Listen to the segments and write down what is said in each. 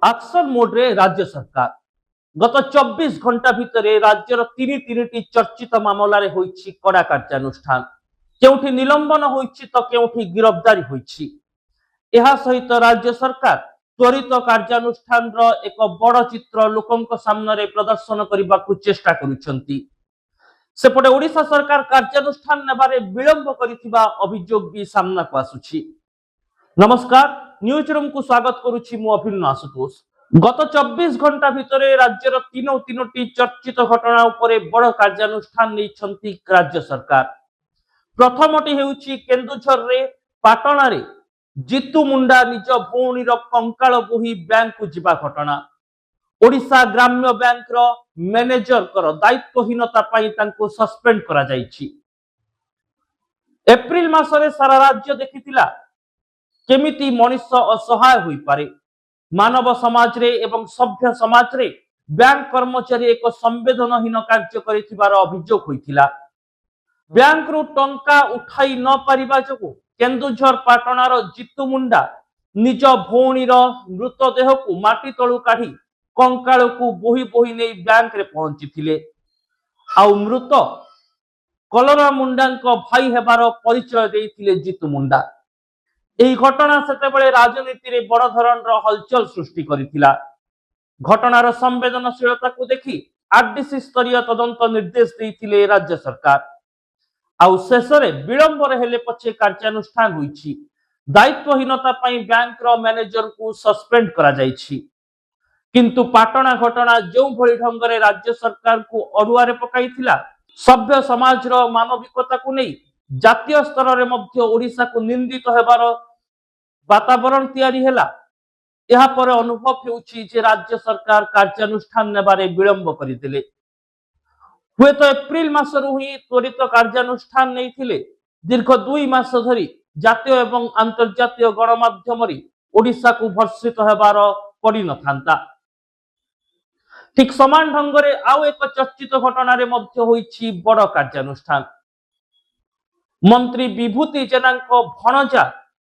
Action ମୋଡରେ ରାଜ୍ୟ ସରକାର ଗତ 24 ଘଣ୍ଟା ଭିତରେ ରାଜ୍ୟର ତିନିଟି ଚର୍ଚ୍ଚିତ ମାମଲାରେ ହୋଇଛି କଡ଼ା କାର୍ଯ୍ୟାନୁଷ୍ଠାନ। କେଉଁଠି ନିଲମ୍ବନ ହୋଇଛି ତ କେଉଁଠି ଗିରଫଦାରୀ ହୋଇଛି। ଏହା ସହିତ ରାଜ୍ୟ ସରକାର ତ୍ୱରିତ କାର୍ଯ୍ୟାନୁଷ୍ଠାନର ଏକ ବଡ଼ ଚିତ୍ର ଲୋକଙ୍କ ସାମ୍ନାରେ ପ୍ରଦର୍ଶନ କରିବାକୁ ଚେଷ୍ଟା କରୁଛନ୍ତି। ସେପଟେ ଓଡ଼ିଶା ସରକାର କାର୍ଯ୍ୟାନୁଷ୍ଠାନ ନେବାରେ ବିଳମ୍ବ କରିଥିବା ଅଭିଯୋଗ ବି ସାମ୍ନାକୁ ଆସୁଛି। नमस्कार न्यूज रूम को स्वागत करुछि मु अभिन्न आशुतोष। गत 24 घंटा भितरे राज्यर तीनोटी चर्चित घटना उपरे बड़ कार्यानुष्ठान नहीं राज्य सरकार। प्रथमटी हेउछि केन्दुझर रे पाटना रे जीतू मुंडा निज भौणीर कंकाल बोही बैंक को जिबा घटना। ओडिशा ग्राम्य बैंक रो मैनेजर कर दायित्वहीनता पई तांको सस्पेंड करा जायछि। एप्रिल मासरे सारा राज्य देखिथिला केमिति मनुष्य असहाय होई पारे। मानव समाज रे एवं सभ्य समाज रे बैंक कर्मचारी एक संवेदनहीन कार्य करिथिबार अभियोग होइथिला। बैंक रु टंका उठाई न पारिबा जोगु केन्दुझर पाटनार जीतू मुंडा निज भौणीर मृतदेह को माटी तळु काढी कंकाळ को बोही बोही नै बैंक रे पहुंचीथिले। आउ मृत कलरा मुंडांको भाई हेबार परिचय देइथिले जीतू मुंडा। ଏହି ଘଟଣା ସେତେବେଳେ ରାଜନୀତିରେ ବଡ଼ ଧରଣର ହଲଚଲ ସୃଷ୍ଟି କରିଥିଲା। ଘଟଣାର ସମ୍ବେଦନଶୀଳତାକୁ ଦେଖି ଆରଡିସି ସ୍ତରୀୟ ତଦନ୍ତ ନିର୍ଦ୍ଦେଶ ଦେଇଥିଲେ ରାଜ୍ୟ ସରକାର। ଆଉ ଶେଷରେ ବିଳମ୍ବରେ ହେଲେ ପଛେ କାର୍ଯ୍ୟାନୁଷ୍ଠାନ ହୋଇଛି। ଦାୟିତ୍ୱହୀନତା ପାଇଁ ବ୍ୟାଙ୍କର ମ୍ୟାନେଜରକୁ ସସ୍ପେଣ୍ଡ କରାଯାଇଛି। କିନ୍ତୁ ପାଟଣା ଘଟଣା ଯେଉଁଭଳି ଢଙ୍ଗରେ ରାଜ୍ୟ ସରକାରକୁ ଅଡୁଆରେ ପକାଇଥିଲା, ସଭ୍ୟ ସମାଜର ମାନବିକତାକୁ ନେଇ ଜାତୀୟ ସ୍ତରରେ ମଧ୍ୟ ଓଡ଼ିଶାକୁ ନିନ୍ଦିତ ହେବାର वातावरण तैयारी हैला। यह पर अनुभव हेउछि जे राज्य सरकार कार्यानुष्ठान नेबारे विलंब करिदिले। हुए तो एप्रिल मासरु ही त्वरित कार्यानुष्ठान नैथिले दीर्घ 2 मास धरी जातीय एवं अंतर्जातीय गणमाध्यम ओडिशा को भर्षित हेबार पड़ी न थांता। ठीक समान ढंगरे आउ एक चर्चित घटना रे मध्य होइछि बड़ कार्यानुष्ठान। मंत्री विभूति जेनांको भणजा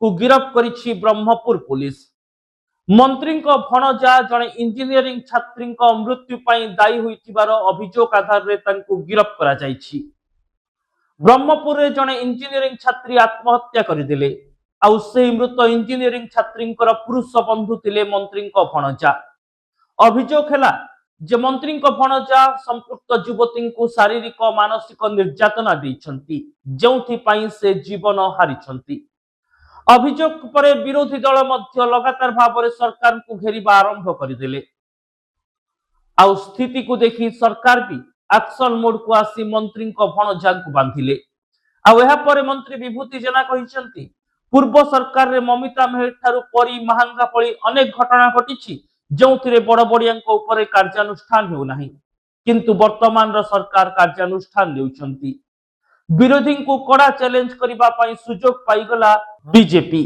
को गिरफ करिछि ब्रह्मपुर पुलिस। मंत्री को भणजा जने इंजीनियरिंग छात्री मृत्यु पाई दायी होइथिबार अभियोग आधार रे तांको गिरफ करा जायछि। ब्रह्मपुर रे जने इंजीनियरिंग छात्री आत्महत्या करिदेले। आउ सेही मृत इंजीनियरिंग छात्री पुरुष बंधु थिले मंत्री को भणजा। अभियोग हैला जे मंत्री को भणजा संपुक्त युवती को शारीरिक मानसिक निर्यातना दैछंती, जेउथि पाई से जीवन हारिछंती। अभियोग पर विरोधी दल मध्य लगातार भाव में सरकार को घेरिबा आरंभ करदेले। आउ स्थिति को देखि सरकार भी एक्शन मोड को आसी मंत्री को भणजा को बांधिले। आउ एहा परे मंत्री विभूति जेना कहिसंती पूर्व सरकार रे ममिता मेहर ठारू परी महांगा पळी अनेक घटना घटिछि जेउथिरे बड़ बड़ियांको उपरे कार्यानुष्ठान हेउ नाही, किंतु वर्तमान रो सरकार कार्यानुष्ठान लेउछंती। विरोधी को कड़ा चैलेंज करबा पई सुजोग पाइगला बीजेपी,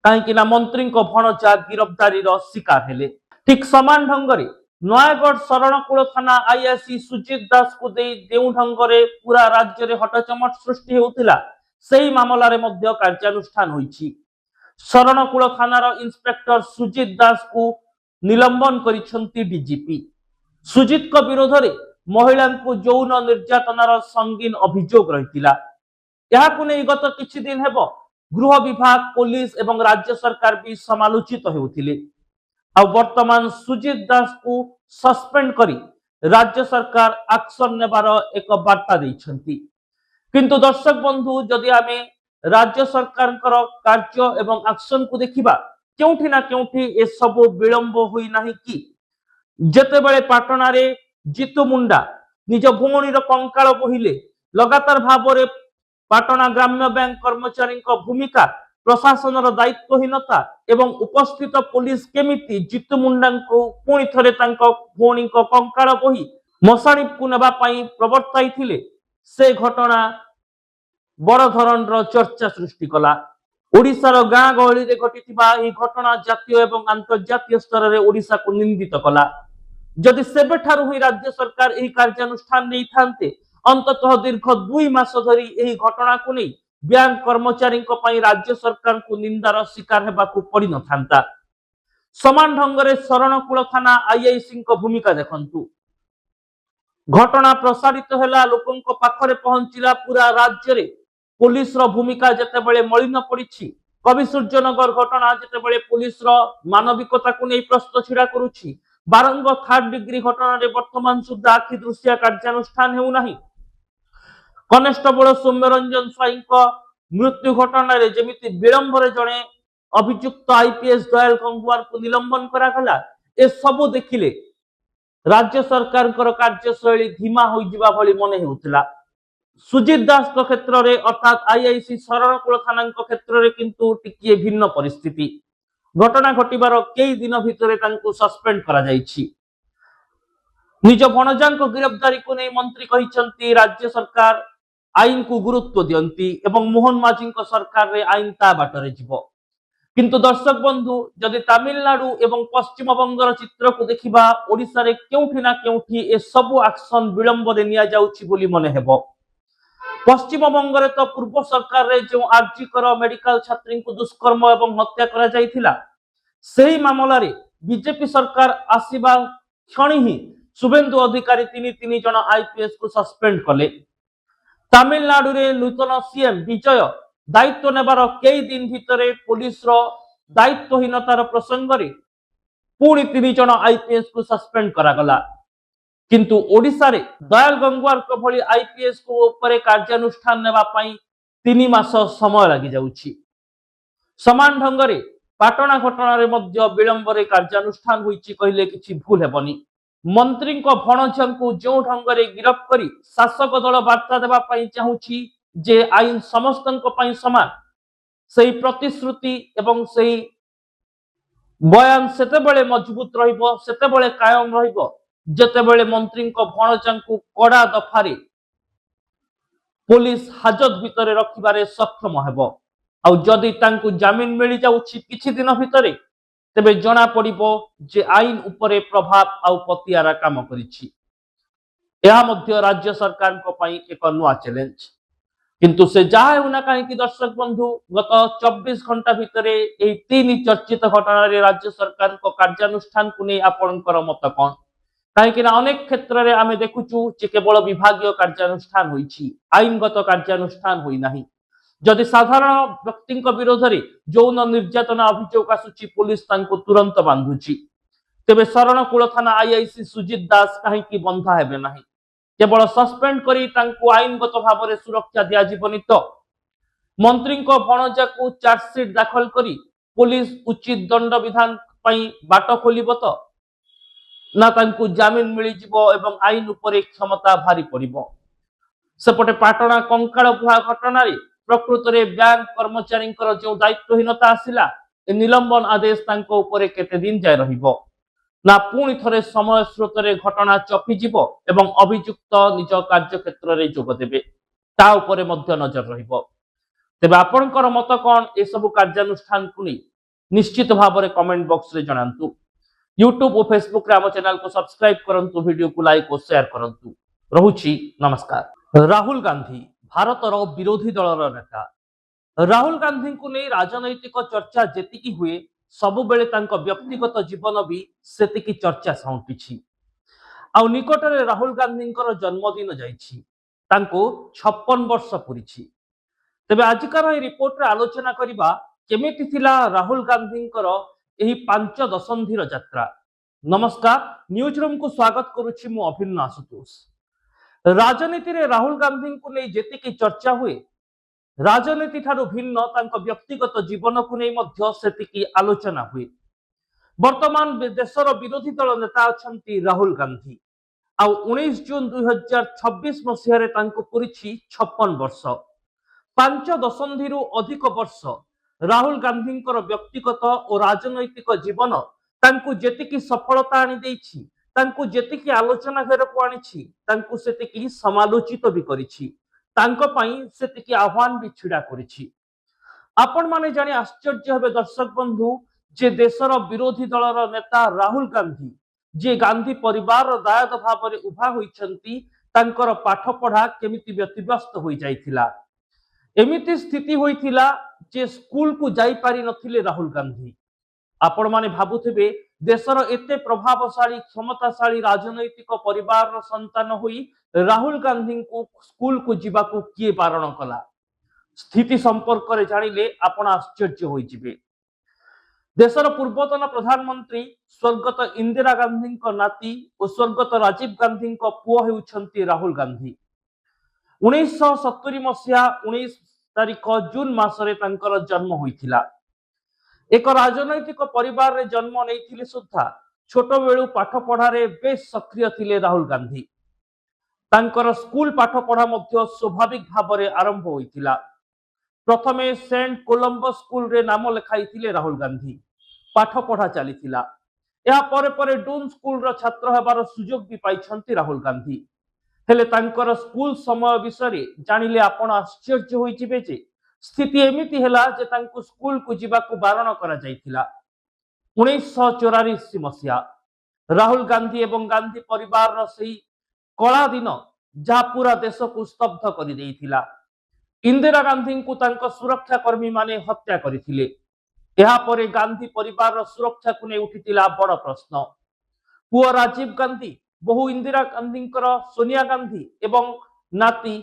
कहीं मंत्री को भणजा गिरफ्तारी शिकार हेले। ठीक समान ढंगरे नयागढ़ शरणकूल थाना आईआईसी सुजीत दास को देउ ढंगरे पूरा राज्य रे हटचमट सृष्टि हेउतिला, सेही मामला रे मध्य कार्यानुष्ठान होइछि। शरणकूल थानार इंस्पेक्टर सुजीत दास को निलंबन करिसंती डीजीपी। सुजीत को विरोध रे महिला को यौन निर्यातनार संगीन अभियोग रहितिला। याकु नै गत किछि दिन हेबो गृह विभाग, पुलिस एवं राज्य सरकार भी समालोचित हेउथिले। आ वर्तमान सुजीत दास को सस्पेंड करी राज्य सरकार एक्शन नेबार एक वार्ता दैछंती। किंतु दर्शक बंधु जदि आमे राज्य सरकार कार्य एवं एक्शन को देखिबा, केउठी ना केउठी ए सब विलंब होई नाही कि जेतेबेले पाटना रे जीतू मुंडा निज भौणीर कंकाल बोहिले लगातार भाव में पाटना ग्राम्य बैंक कर्मचारी भूमिका, प्रशासन दायित्वहीनता एवं उपस्थित पुलिस केमिति जीतू मुंडा को पुणी थरे भौणी कंकाल बोही मशाणी को नेबा पई प्रवर्ताई थिले, से घटना बड़ धरणर चर्चा सृष्टि कला। ओडिशार गाँ गहली रे घटिथिबा एही घटना जातीय एवं अंतर्जातीय स्तर रे ओडिशा को निंदित कला। जदि सेबेठारु ही राज्य सरकार एही कार्यानुष्ठान नहीं थांते, अंततः दीर्घ 2 मास धरी एही घटना को नहीं बैंक कर्मचारी राज्य सरकार को निंदार शिकार हेबाकू पड़ी न थांता। समान ढंग से शरणकूल थाना आईआईसी भूमिका देखंतु। घटना प्रसारित है लोकों पाखरे पहुंचला पूरा राज्य रे पुलिस रो भूमिका जेतेबेले मलिन पड़ी। कवि सूर्यनगर घटना जेतेबेले पुलिस रो मानविकता को नहीं प्रश्न छिड़ा करुछि। बारंग 3rd डिग्री घटना रे वर्तमान सुद्धा आखि दृश्य कार्यानुष्ठान हेउ नाही। कनेस्टेबल सौम्यरंजन स्वाई मृत्यु घटना रे जेमिति विलंब रे जणे अभियुक्त आईपीएस दयाल गंगवार को निलंबन करागला। ए सब देखिले राज्य सरकार कार्यशैली धीमा हो जिबा भली मने हेउतला। सुजित दास क्षेत्र में अर्थात आईआईसी शरणकूल थाना क्षेत्र में किंतु टिकिए भिन्न परिस्थिति। घटना घटबार कई दिन भितर तांको सस्पेंड करा जायछि। निज भणजा गिरफ्तारी को नहीं मंत्री कहते राज्य सरकार आईन को गुरुत्व दियंती एवं मोहन माझी सरकार रे आईन ता बाटरे जीव। किंतु दर्शक बंधु जदि तमिलनाडु एवं पश्चिम बंगर चित्र को देखिबा ओडिसा रे केउठी ना केउठी ए सब एक्शन विलंब रे निया जाउछि बोली मने हेबो। पश्चिम बंगरे तो पूर्व सरकार रे जो आरजीकर मेडिकल छात्री को दुष्कर्म एवं हत्या करा जायथिला सेही मामला रे बीजेपी सरकार आसीबा क्षणी ही शुभेंदु अधिकारी तीन जन आईपीएस को सस्पेंड कले। तमिलनाडु रे नूतन सीएम विजय दायित्व नेबार कई दिन भितरे पुलिस रो दायित्वहीनतार प्रसंग रे पुणी 3 जन आईपीएस को सस्पेंड करागला। किंतु ओडिसा रे दयाल गंगवार को भली आईपीएस को ऊपर कार्यानुष्ठान नेबा पई 3 मास समय लागि जाउछि। समान ढंग रे पाटना घटना रे मध्य विलंब रे कार्यानुष्ठान होईछि कहले किछि भूल हेबनी। मंत्री को भणजा को जो ढंग रे गिरफ्त करी शासक दल वार्ता देबा पई चाहुछि जे आईन समस्तनको पई समान सही प्रतिश्रुति एवं सही बयान सेतेबेले मजबूत रहिबो सेतेबेले कायम रहिबो जेतेबेले मंत्री को भणजा को कड़ा दफारे पुलिस हाजत भितरे रखिबारे सक्षम हेबो। आ जदि तांकु जामिन मिली जाउछि किछि दिन भितरे तेबे जना पड़िबो जे आईन उपरे प्रभाव आउ पतियारा काम करिछि। यह मध्य राज्य सरकार को पई एक नुआ चैलेंज। किंतु से जहा होना कहीं दर्शक बंधु गत 24 घंटा भितर यही 3 चर्चित घटना रे राज्य सरकार को कार्यानुष्ठान को नहीं आपणकर मत कौन कहीं अनेक क्षेत्र में आम देखुचु जे केवल विभागीय कार्यानुष्ठान होईछि आईनगत कार्यानुष्ठान होई नाही। जदि साधारण व्यक्ति विरोध में यौन निर्यातना अभियोग आसुची पुलिस तांको तुरंत बांधुची तेबे शरणकूल थाना आईआईसी सुजित दास कहीं बंधा हेबे नाही। केवल सस्पेंड करी तांको आईनगत भाव में सुरक्षा दिया जीवनी तो मंत्री को भणजा को चार्जसीट दाखल करी पुलिस उचित दंड विधान पई बाट खोलिबो तो ना तांको जामिन मिली जिवो एवं आईन उपरे क्षमता भारी पड़िबो। सेपटे पाटना कंकाल बुहा घटना रे प्रकृत रे बैंक कर्मचारी जो दायित्वहीनता आसिला ए निलंबन आदेश तांको उपरे केते दिन जाय रहिबो ना पुणी थरे समय स्रोत रे घटना चपीजीव एवं अभियुक्त निज कार्य क्षेत्र में जोग देवे ता उपरे मध्य नजर रहिबो। तेबे आपणकर मत कौन ए सब कार्यानुष्ठान को नहीं निश्चित भाव में कमेंट बॉक्स रे जणांतु। यूट्यूब और फेसबुक रे आम चैनल को सब्सक्राइब करंतु वीडियो को लाइक और शेयर करंतु। रहुछि नमस्कार। राहुल गांधी भारतर विरोधी दलर नेता। राहुल गांधी को नहीं राजनैतिक चर्चा जेतिकी हुए सबु बेले तांको व्यक्तिगत जीवन भी सेतिकी चर्चा साउंटिछि। आउ निकटरे राहुल गांधी जन्मदिन जाइछि तांको 56 वर्ष पुरिछि। तेबे आजिकार ए रिपोर्ट रे आलोचना करिबा केमिति थिला राहुल गांधी एही 5 दशंधिर यात्रा। नमस्कार न्यूज रूम को स्वागत करुछि मु अभिन्न आशुतोष। राजनीति रे राहुल गांधी को नहीं जेतिकी चर्चा हुए राजनीति ठारू भिन्न तांको व्यक्तिगत जीवन को नहीं मध्य सेतिकी आलोचना हुए। वर्तमान देशर विरोधी दल नेता अछंती राहुल गांधी आउ 19 जून 2026 मसीह तांको पुरिछि 56 वर्ष। 5 दशंधिरु अधिक वर्ष राहुल गांधी व्यक्तिगत और राजनैतिक जीवन तांको जेतिकी सफलता आनी देइछि तांको जेतिकी आलोचना घेर को आनिछि तांको सेतिकी समालोचित भी करिछि तांको पई सेतिकी आह्वान भी छिड़ा करिछि। आपण माने जानि आश्चर्य हेबे दर्शक बंधु जे देशर विरोधी दलर नेता राहुल गांधी जे गांधी परिवार दायद भाव में उभा होइछंती तांकर पाठ पढ़ा केमिति व्यतिव्यस्त होई जाइथिला। एमिति स्थिति होइथिला जे स्कूल को जाई पारि नथिले राहुल गांधी आपण माने भाबुथिबे देशर एते प्रभावशाली क्षमताशाली राजनैतिक परिवार संतान होई राहुल गांधी को स्कूल को जीवाकू किए बारण कला। स्थिति संपर्क रे जानिले आपण आश्चर्य होई जिबे। देशर पूर्वतन प्रधानमंत्री स्वर्गत इंदिरा गांधी नाती और स्वर्गत राजीव गांधी पुओ हेउछंती राहुल गांधी। 1970 मसीहा 19 तारिख जून मासरे तांकर जन्म होइथिला। एक राजनैतिक परिवार रे जन्म नेइथिले सुद्धा छोट बेलू पाठ पढ़ारे बेस सक्रिय थिले राहुल गांधी। तांकर स्कूल पाठ पढ़ा मध्य स्वाभाविक भावरे आरंभ होइथिला। प्रथमे सेंट कोलंबस स्कूल रे नाम लेखाइथिले राहुल गांधी। पाठ पढ़ा चलीथिला। या परे परे डून स्कूल रो छात्र हेबार सुजोग भी पाइछंती राहुल गांधी। हेले तांकर स्कूल समय विषय जानिले आपण आश्चर्य होई जिबे जे स्थिति एमिति हेला जे तांको स्कूल को जीवाकू बारण करा जाइथिला। 1984 मसीहा राहुल गांधी एवं गांधी परिवार रो सेही कला दिन जहा पूरा देश को स्तब्ध कर देइथिला। इंदिरा गांधी को तांको सुरक्षा कर्मी माने हत्या करिथिले। यहा परे गांधी परिवार सुरक्षा को नहीं उठिथिला बड़ प्रश्न। पुओ राजीव गांधी बहु इंदिरा गांधी सोनिया गांधी एवं नाती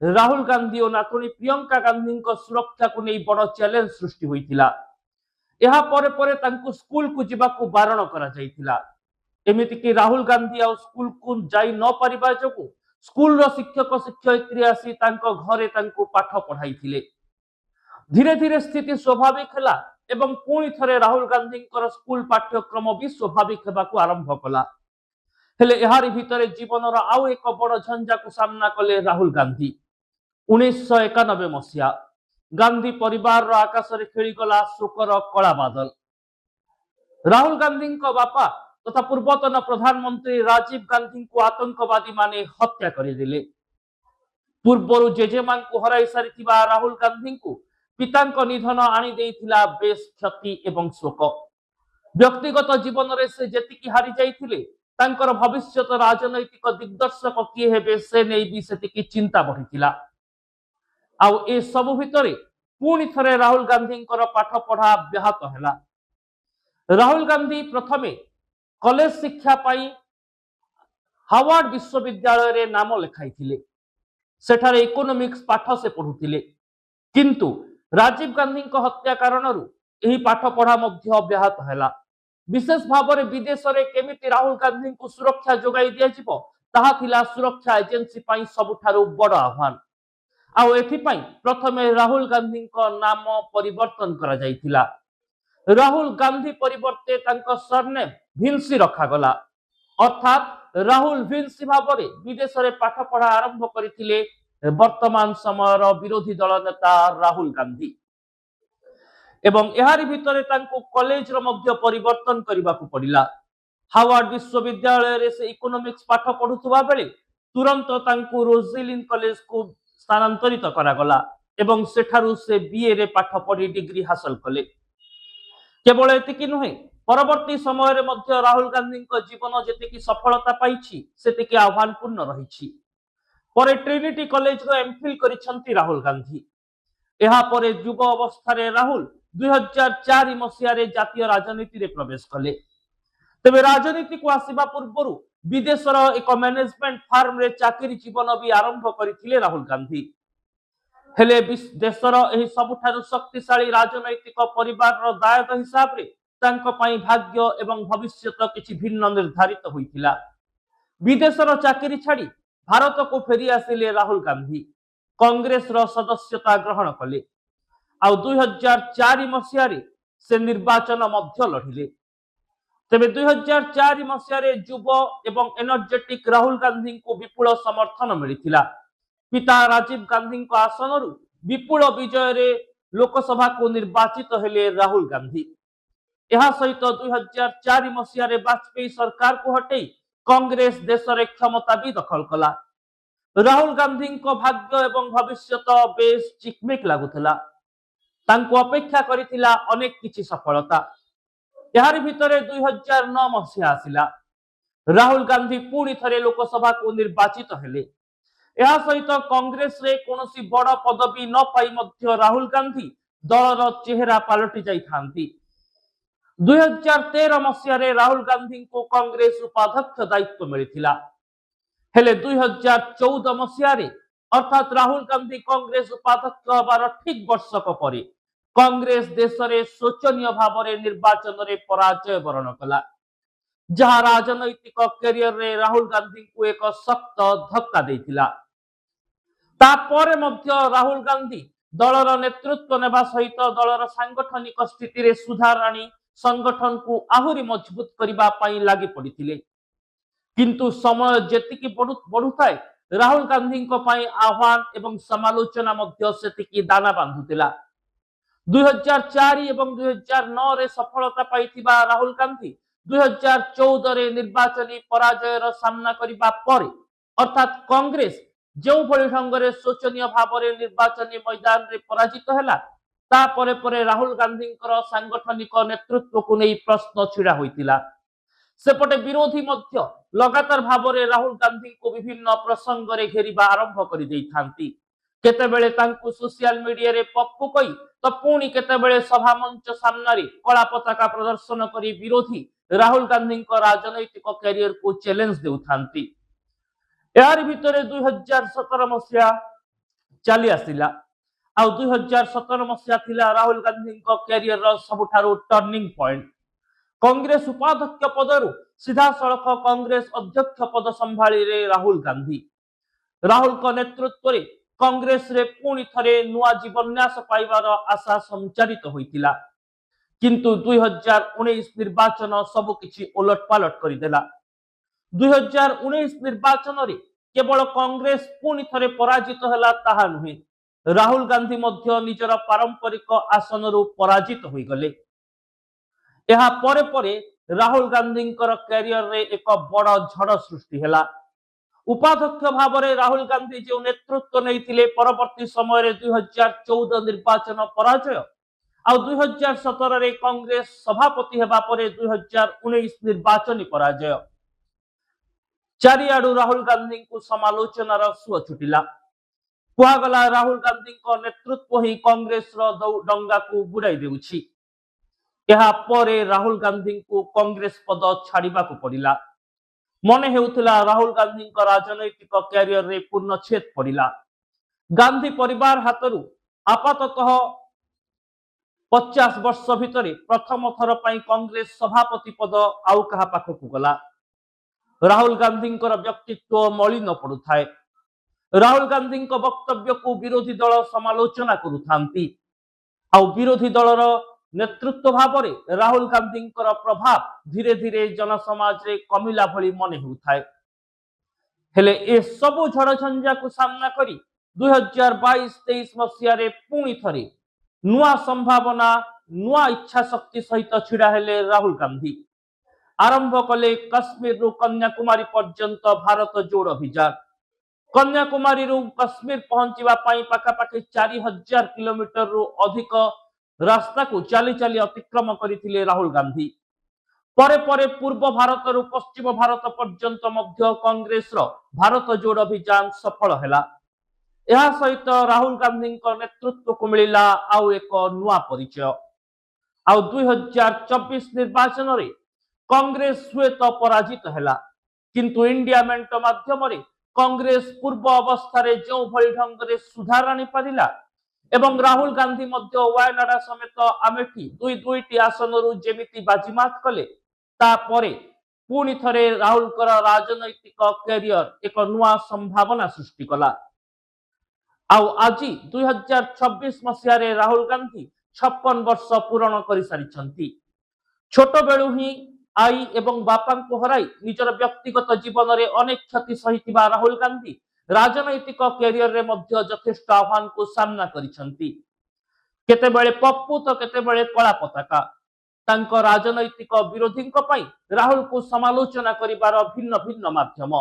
राहुल गांधी और नातुणी प्रियंका गांधी सुरक्षा को नहीं बड़ चैलेंज सृष्टि होइथिला। यहा परे परे तांको स्कूल को जीवाकू बारण करा जाइथिला। एमिति कि राहुल गांधी आ स्कूल को जाई न परिबा जोगु स्कूल रो शिक्षक शिक्षयित्री आसी तांको घरे तांको पाठ पढ़ाइथिले। धीरे धीरे स्थिति स्वाभाविक हला एवं पुणी थरे राहुल गांधी स्कूल पाठ्यक्रम भी स्वाभाविक हेबाकू आरंभ कला। हेले एहारी भितरे जीवनर आउ एक बड़ झंझा को सामना कले राहुल गांधी। 1991 मसीहा गांधी परिवार आकाश रे खेलीगला शोकर कला बादल। राहुल गांधी बापा तथा पूर्वतन प्रधानमंत्री राजीव गांधी को आतंकवादी माने हत्या करदेले। पूर्वर जेजेमा को हराई सारिथिबा राहुल गांधी को पिता निधन आनी देइथिला बेस क्षति एवं शोक। व्यक्तिगत जीवन रे से जेतिकी हारी जाइथिले तांकर भविष्यत राजनैतिक दिग्दर्शक किए हेबे से नै भी सेतिकी चिंता बढ़िथिला। आउ ए सब भितरे पुणी थरे राहुल गांधी पाठ पढ़ा व्याहत हैला। राहुल गांधी प्रथमे कॉलेज शिक्षा पाई हार्वर्ड विश्वविद्यालय रे नाम लेखाइथिले। सेठारे इकोनॉमिक्स पाठ से पढ़ुथिले। किंतु राजीव गांधी हत्या कारणरू एही पाठ पढ़ा मध्य व्याहत हैला। विशेष भाव में विदेश रे केमिति राहुल गांधी को सुरक्षा जोगाई दिया जिवो ताहा थिला सुरक्षा एजेंसी पाई सबुठारु बड़ आह्वान। आउ एथिपाई प्रथमे राहुल गांधी नाम परिवर्तन करा जाइथिला। राहुल गांधी परिवर्ते तांको सरनेम भिंसी रखा गला। अर्थात राहुल भिंसी भाव में विदेश रे पाठ पढ़ा आरंभ करथिले वर्तमान समयर विरोधी दल नेता राहुल गांधी। एवं एहारी भितरे तांको कॉलेज रो मध्य परिवर्तन करबाकू पड़िला। हार्वर्ड विश्वविद्यालय रे से इकोनॉमिक्स पाठ पढ़ुथुबा बेले तुरंत तांको रोजलिन कॉलेज को स्थानांतरित करा गला एवं सेठारु से बीए रे पाठ पढ़ी डिग्री हासिल कले। केवल एतिकी नुहे परवर्ती समय रे मध्य राहुल गांधी जीवन जेतिकी सफलता पाइछि सेतिकी आह्वानपूर्ण रहिछि। परे ट्रिनिटी कॉलेज रो एमफिल करिसंती राहुल गांधी। एहा परे युव अवस्था रे राहुल 2004 मसीहा रे जातीय राजनीति रे प्रवेश कले। तेबे राजनीति को आसीबा पूर्वरु विदेशर एक मैनेजमेंट फार्म रे चाकरी जीवन भी आरंभ करथिले राहुल गांधी। हेले देशर एही सबुठारु शक्तिशाली राजनैतिक परिवार रो दायित्व हिसाब रे तांको पई भाग्य एवं भविष्यत किछि भिन्न निर्धारित होइथिला। विदेशर चाकरी छाड़ी भारत को फेरी आसिले राहुल गांधी। कांग्रेस रो सदस्यता ग्रहण कले। आ 2004 मसीहा रे से निर्वाचन मध्य लढिले। तेबे 2004 मसीहा रे युव एवं एनर्जेटिक राहुल गांधी को विपुल समर्थन मिलिथिला। पिता राजीव गांधी को आसनरु विपुल विजय रे लोकसभा को निर्वाचित हेले राहुल गांधी। यह सहित 2004 मसीहा रे वाजपेयी सरकार को हटई कांग्रेस देश रे क्षमता भी दखल कला। राहुल गांधी को भाग्य एवं भविष्यत बेस चिकमिक लागुथिला। तांको अपेक्षा करिथिला अनेक किछि सफलता। यार भितरे 2009 मसीहा आसिला। राहुल गांधी पुणी थरे लोकसभा को निर्वाचित हेले। यह सहित कांग्रेस रे कोनोसी बड़ पदवी न पाई मध्य राहुल गांधी दलर चेहरा पलटि जाई थांती। 2013 मसीह राहुल गांधी को कांग्रेस उपाध्यक्ष दायित्व मिलता हेले 2014 मसीह अर्थात राहुल गांधी कांग्रेस उपाध्यक्ष हबार ठीक वर्षक पर कांग्रेस देश में शोचनीय भाव में निर्वाचन में पराजय वरण कला जहाँ राजनैतिक कैरियर रे राहुल गांधी को एक शक्त धक्का देथिला। तापर मध्य राहुल गांधी दलर नेतृत्व नेबा सहित दलर सांगठनिक स्थिति रे सुधार आनी संगठन को आहुरी मजबूत करबा पई लागि पड़िथिले किंतु समय जेतिकी बढ़ुथाय राहुल गांधी को पई आह्वान एवं समालोचना मध्य सेतिकी दाना बांधुतिला। 2004 एवं 2009 रे सफलता पाइथिबा राहुल गांधी 2014 रे निर्वाचनी पराजयर सामना करिबा परे अर्थात कांग्रेस जो भली ढंगरे शोचनीय भाव में निर्वाचनी मैदान रे पराजित हैला ता परे परे राहुल गांधी सांगठनिक नेतृत्व को नहीं प्रश्न छिड़ा होइतिला। सेपटे विरोधी मध्य लगातार भाव में राहुल गांधी को विभिन्न प्रसंग रे घेरिबा आरंभ करि दैथांती। केतेबेले तांकु सोशल मीडिया रे पप्पू कई तो पुणी केतेबेले सभा मंच सामना रे कला पताका प्रदर्शन करी विरोधी राहुल गांधी को राजनैतिक कैरियर को चैलेंज देउथांती। यार भितरे 2017 मसीहा चली आसिला आ 2017 मसीहा थिला राहुल गांधी को कैरियर रो सबुठारो टर्निंग पॉइंट। कांग्रेस उपाध्यक्ष पदरु सीधा सड़क कांग्रेस अध्यक्ष पद संभाली रे राहुल गांधी। राहुल को नेतृत्व रे कांग्रेस रे पुणी थरे नुआ जीवन्यास पाइबार आशा संचारित होइतिला किंतु 2019 निर्वाचन सब किछि उलटपालट करिदेला। 2019 निर्वाचन रे केवल कांग्रेस पुणी थरे पराजित हैला ताहा नुहे राहुल गांधी मध्य निजर पारंपरिक आसन रु पराजित होई गले। एहा परे परे राहुल गांधी कैरियर रे एक बड़ झड़ सृष्टि हैला। उपाध्यक्ष भाव में राहुल गांधी जो नेतृत्व नहीं परवर्ती समय 2014 निर्वाचन पराजय आ 2017 रे कांग्रेस सभापति हेबा परे 2019 निर्वाचन पराजय चारिआडू राहुल गांधी को समालोचनार सुअ छुटिला। कुआगला राहुल गांधी को नेतृत्व ही कांग्रेस डंगा को बुड़ाई देउछि। एहा परे राहुल गांधी को कांग्रेस पद छाड़िबा को पड़िला। मन हेउथिला राहुल गांधी को राजनैतिक कैरियर रे पूर्णछेद पड़िला। गांधी परिवार हाथरू आपाततः 50 वर्ष भितरे प्रथम थर पई कांग्रेस सभापति पद आउ कहा पाखकु गला। राहुल गांधी व्यक्तित्व मलिन पड़ुथाए। राहुल गांधी वक्तव्य को विरोधी दल समालोचना करुथांती आ विरोधी दलर नेतृत्व भाव में राहुल गांधी प्रभाव धीरे धीरे जनसमाज रे कमिला भली मन हेउथाए। हेले ए सबु झड़झंझा को सामना करी 2022-23 मसीह रे पुणी थरे नुआ संभावना नुआ इच्छा शक्ति सहित छिड़ा हेले राहुल गांधी। आरंभ कले कश्मीर रु कन्याकुमारी पर्यंत भारत जोड़ अभियान। कन्याकुमारी रु कश्मीर पहुंचवा पाखापाखि 4000 किलोमीटर रु अधिक रास्ता को चाली चाली अतिक्रम करथिले राहुल गांधी। परे परे पूर्व भारत रु पश्चिम भारत पर्यंत मध्य कांग्रेस रो भारत जोड़ अभियान सफल हैला। यह सहित राहुल गांधी नेतृत्व को मिलिला आउ एक नुआ परिचय। आउ 2024 निर्वाचन रे कांग्रेस हुए तो पराजित हैला किंतु इंडिया मेंट माध्यम रे कांग्रेस पूर्व अवस्था रे जो भली ढंग रे सुधार आनी परिला एवं राहुल गांधी मध्य वायनाड समेत अमेठी दुईटी आसन रु जेमिति बाजीमात कले ता परे पुणी थरे राहुल राजनैतिक कैरियर एक नुआ संभावना सृष्टि कला। आउ आज 2026 मसीह रे राहुल गांधी 56 वर्ष पूर्ण कर सारी। छोट बेलू ही आई एवं बापा को हराई निजर व्यक्तिगत जीवन में अनेक क्षति सही राहुल गांधी राजनैतिक कैरियर रे मध्य यथेष्ट आह्वान को सामना करिसंती। केतेबेले पप्पू तो केतेबेले कला पताका तांको राजनैतिक विरोधी राहुल को समालोचना करिबार भिन्न भिन्न माध्यम।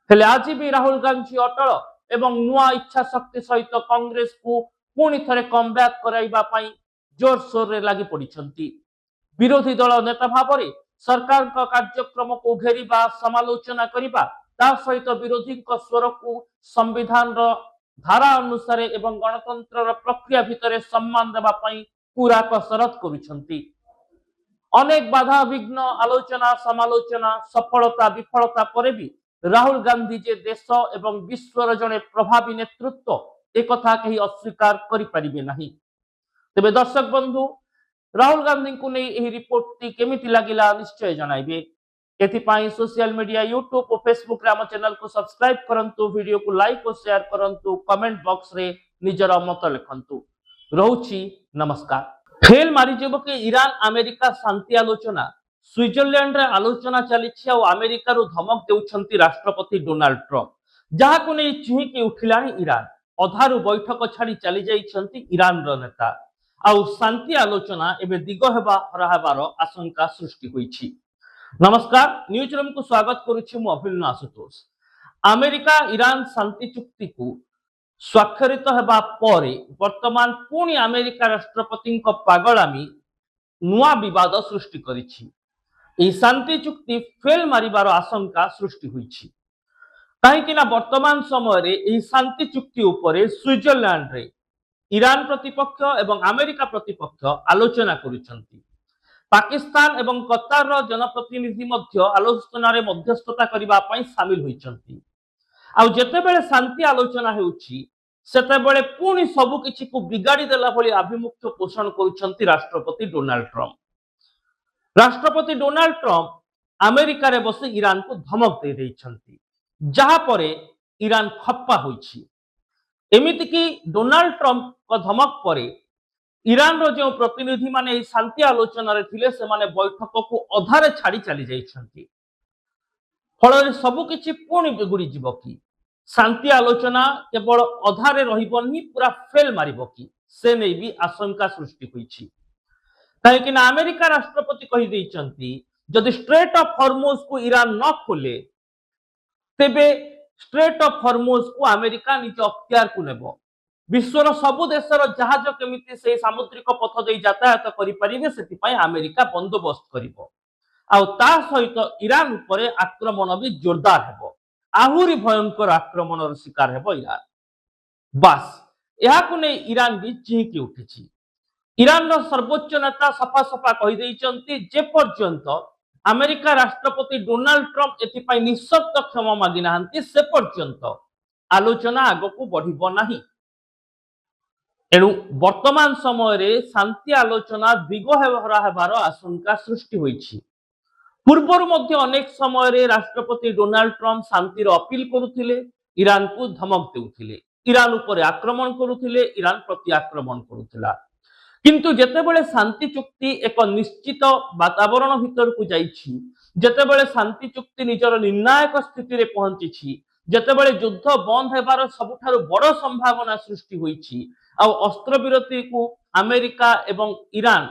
हेले आज भी राहुल गांधी अटल एवं नुआ इच्छा शक्ति सहित कांग्रेस को पुणी थरे कमबैक कराइबा पई जोर सोर रे लागि पड़िसंती। विरोधी दल नेता भाव में सरकार का कार्यक्रम को घेरिबा समालोचना करिबा ता सहित विरोधी स्वर को संविधान धारा अनुसार एवं गणतंत्र प्रक्रिया भितर सम्मान देबा पई पूरा कसरत करुछंती। अनेक बाधा विघ्न आलोचना समालोचना सफलता विफलता पर भी राहुल गांधी जे देश एवं विश्वर जड़े प्रभावी नेतृत्व एक कहीं अस्वीकार करें नहीं। तेरे दर्शक बंधु राहुल गांधी को नहीं यह रिपोर्ट टी केमिति लगिला निश्चय जणाइबे। एथिपाई सोशल मीडिया यूट्यूब और फेसबुक रे आम चैनल को सब्सक्राइब करंतु, वीडियो को लाइक और शेयर करंतु, कमेंट बॉक्स रे निजर मत लिखंतु। रहूची नमस्कार। फेल मारिजिबो कि ईरान अमेरिका शांति आलोचना स्विट्जरलैंड रे आलोचना चली अमेरिका रु धमक देउछंती राष्ट्रपति डोनाल्ड ट्रम्प, जहा को नहीं चिहिकी उठिलानी ईरान। अधारु बैठक छाड़ी चली जाइछंती ईरान रो नेता। आउ शांति आलोचना एबे दिग हेबा हराबार आशंका सृष्टि होईछि। नमस्कार, न्यूज रूम को स्वागत करुछि मु अभिनव आशुतोष। अमेरिका ईरान शांति चुक्ति को स्वाक्षरित हेबा परे वर्तमान पुणी अमेरिका राष्ट्रपति पागलामी नुआ विवाद सृष्टि करिछि। एही शांति चुक्ति फेल मारिबार आशंका सृष्टि होईछि। काहेकि ना वर्तमान समय रे एही शांति चुक्ति उपरे स्विट्जरलैंड रे ईरान प्रतिपक्ष एवं अमेरिका प्रतिपक्ष आलोचना करुछंती। पाकिस्तान एवं कतार रो जनप्रतिनिधि मध्य आलोचना रे मध्यस्थता करिबा पई शामिल होइछंती। आउ जेतेबेले शांति आलोचना हेउछि सेतेबेले पुणी सबु किछि को बिगाड़ी देला भली अभिमुख्य पोषण करुछंती राष्ट्रपति डोनाल्ड ट्रम्प। राष्ट्रपति डोनाल्ड ट्रम्प अमेरिका रे बसी ईरान को धमक दे दैछंती, जहा परे ईरान खप्पा होइछि। एमिति कि डोनाल्ड ट्रम्प को धमक परे ईरान रो जो प्रतिनिधि माने शांति आलोचना रे थिले से माने बैठक को अधारे छाड़ी चली जाइछंती। फल सबु किछि पुणी बिगुड़ी जीव कि शांति आलोचना केवल अधारे रहिबनी पूरा फेल मारिबो कि से नै भी आशंका सृष्टि होईछि। काहेकि ना अमेरिका राष्ट्रपति कहि दैछंती जदि स्ट्रेट ऑफ हॉर्मुज को ईरान न खोले तेबे स्ट्रेट ऑफ हॉर्मुज को अमेरिका निज अख्तियार को नेबो। विश्वर सबु देशर जहाज केमिति से सामुद्रिक पथ दे यातायात करि परिबे सेति पई अमेरिका बंदोबस्त करिवो। आउ ता सहित ईरान उपरे आक्रमण भी जोरदार हेबो। आहुरी भयंकर आक्रमणर शिकार हेबो ईरान। बास एहाकु नै ईरान भी चिहिकी उठिछि। ईरान रो सर्वोच्च नेता सफा सफा कहि दैछंती जे पर्यंत अमेरिका राष्ट्रपति डोनाल्ड ट्रम्प एथिपाई निशब्द क्षमा मागि नाहंती से पर्यंत आलोचना आगकु बढ़िबो नाही। एणु वर्तमान समय रे शांति आलोचना दिग हेबार आशंका सृष्टि होईछि। पूर्वर मध्य अनेक समय रे राष्ट्रपति डोनाल्ड ट्रम्प शांतिर अपील करुथिले, ईरान को धमक देउथिले, ईरान उपरे आक्रमण करुथिले, ईरान प्रति आक्रमण करुथिला। किंतु जेतेबेले शांति चुक्ति एक निश्चित वातावरण भीतर को जाइछि, जेतेबेले शांति चुक्ति निजर निर्णायक स्थिति रे पहुंचिछि, जेतेबेले युद्ध बंद हेबार सबुठारु बड़ संभावना सृष्टि होईछि आ अस्त्र विरति को अमेरिका एवं ईरान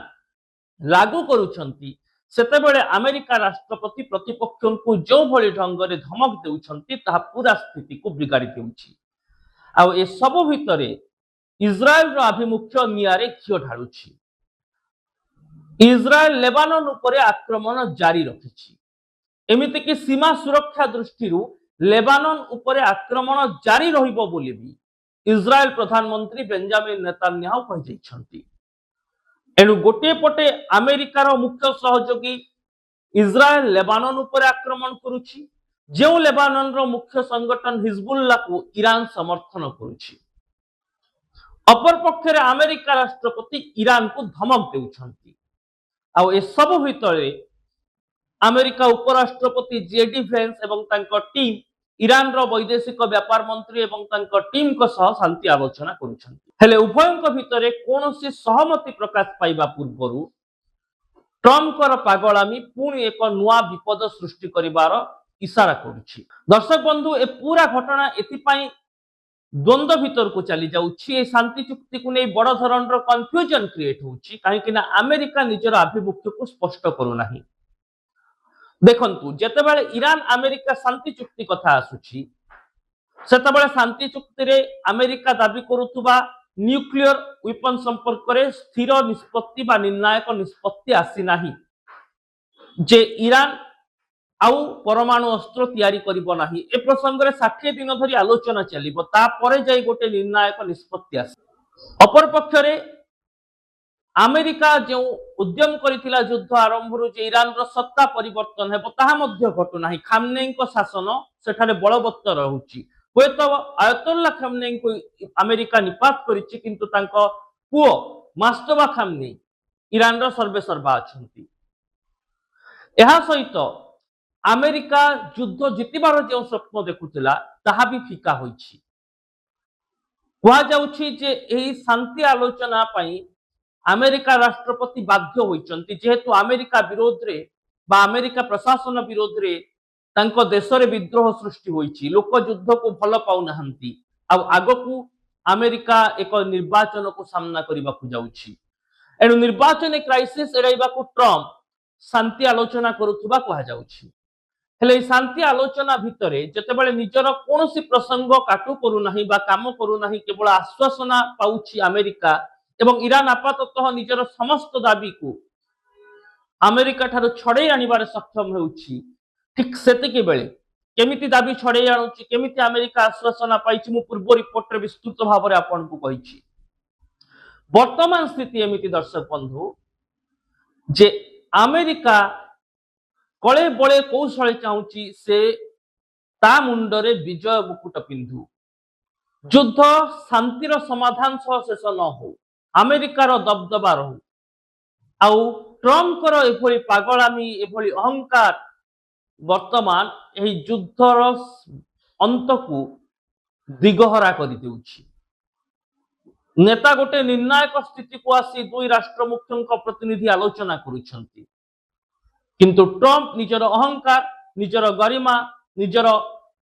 लागू करुछंती, सेतेबेले अमेरिका राष्ट्रपति प्रतिपक्ष को जो भली ढंग रे धमक देउछंती ताहा पूरा स्थिति को बिगाड़ी देउछि। आ ए सब भितरे इजराइल रो अभिमुख्य नियारे घिओ ढाळुछि। इजराइल लेबानन उपरे आक्रमण जारी रखिछि। एमिति कि सीमा सुरक्षा दृष्टिरु लेबानन उपरे आक्रमण जारी रहिबो बोली भी इजराइल प्रधानमंत्री बेंजामिन नेतान्याहू कहि दैछंती। एणु गोटे पटे अमेरिकार मुख्य सहयोगी इजराइल लेबानन उपरे आक्रमण करुछि, जो लेबानन रो मुख्य संगठन हिजबुल्लाह को ईरान समर्थन करुछि। अपर पक्षरे अमेरिका राष्ट्रपति ईरान को धमक देउछंती। आ ए सब भितरे अमेरिका उपराष्ट्रपति जेडी वेंस एवं तांको टीम ईरान रो वैदेशिक व्यापार मंत्री एवं तांको टीम को सह शांति आलोचना करुछंती। हेले उभयଙ୍କ भितरे कोनोसी सहमति प्रकाश पाइबा पूर्वरु ट्रम्प कर पागलामी पुणी एक नुआ विपद सृष्टि करिवार इशारा करुछि। दर्शक बंधु ए पूरा घटना एथिपाई द्वंद्व भीतर को चली जाउछि। ए शांति चुक्ति को नै बड़ धरणर कंफ्यूजन क्रिएट होउछि, काहे कि ना अमेरिका निजर अभिमुख्य को स्पष्ट करू नाही। देखंतु जेतेबेले ईरान अमेरिका शांति चुक्ति कथा आसुछि सेतेबेले शांति चुक्ति रे अमेरिका दाबी करुथुबा न्यूक्लियर वेपन संपर्क रे स्थिर निष्पत्ति बा निर्णायक निष्पत्ति आसी नाही जे ईरान आउ परमाणु अस्त्र तैयारी करिबो नाही। ए प्रसंग रे 60 दिन धरि आलोचना चलिबो, ता परे जाई गोटे निर्णायक निष्पत्ति आसी। अपर पक्ष रे अमेरिका जो उद्यम करथिला युद्ध आरंभ जे ईरान रो सत्ता परिवर्तन हेबो ताहा मध्य घटु नाही। खामनेई को शासन सेठारे बलवत्तर रहुची। हुएत आयतुल्लाह खामनेई को अमेरिका निपात करिछि किंतु तांको पुओ मास्तोबा खामनेई ईरान रो सर्वे सर्वा अछंती। एहा सहित अमेरिका युद्ध जितिबार जो स्वप्न देखुथिला ताहा भी फिका होइछि। कुआ जाउछि जे एही शांति आलोचना पई अमेरिका राष्ट्रपति बाध्य होइचंती जेहेतु अमेरिका विरोध रे बा अमेरिका प्रशासन विरोध रे तांको देश रे विद्रोह सृष्टि होइछि। लोक युद्ध को भल पाउ नाहंती। आ आगकू अमेरिका एक निर्वाचन को सामना करबाकू जाउछि। एनु निर्वाचन क्राइसिस एराइबाकू ट्रम्प शांति आलोचना करुथुबा कुआ जाउछि। हेले शांति आलोचना भितरे जेतेबेले निजर कोनोसी प्रसंग काटू करू नाही बा काम करू नाही केवल आश्वासना पाउछि अमेरिका एवं ईरान आपाततः निजर समस्त दाबी को अमेरिका ठारो छड़े आनिबार सक्षम हेउछि। ठीक सेतिके बेले केमिति दाबी छड़े आनुछि केमिति अमेरिका आश्वासना पाइछि मु पूर्व रिपोर्ट रे विस्तृत भाव रे आपन को कहिछि। वर्तमान स्थिति एमिति दर्शक बंधु जे अमेरिका कले बळे कौशल चाहूची से ता मुंडरे विजय मुकुट पिंधु। युद्ध शांतिर समाधान सह शेष न हो अमेरिकार दबदबा रहू आउ ट्रम्प एभली पागलामी एभली अहंकार वर्तमान एही युद्धर अंत को दिगहरा कर देउछि। नेता गोटे निर्णायक स्थिति को आसी दुई राष्ट्र मुख्यों प्रतिनिधि आलोचना करुछंती किंतु ट्रम्प निजर अहंकार निजर गरिमा निजर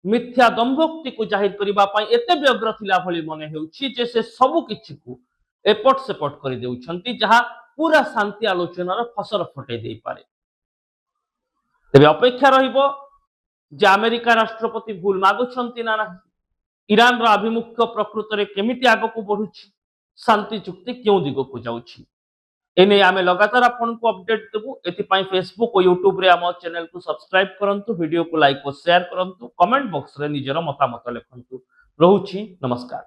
मिथ्या दंभोक्ति को जाहिर करिबा पई एते व्यग्र थिला भली मने हेउछि जे से सब किछि को एपट सेपट करि देउछंती जहा पूरा शांति आलोचनार फसर फटे देई पारे। तेबे अपेक्षा रहिबो जे अमेरिका राष्ट्रपति भूल मागुछंती ना नाही। ईरान रो अभिमुख्य प्रकृत रे केमिति आगो को बढ़ुछि शांति चुक्ति क्यों दिगो को जाउछि एने आमे लगातार आपन को अपडेट देबु। एथि पई फेसबुक और यूट्यूब रे हम चैनल को सब्सक्राइब करंतु वीडियो को लाइक और शेयर करंतु कमेंट बॉक्स रे निजर मतामत लिखंतु। रहुछि नमस्कार।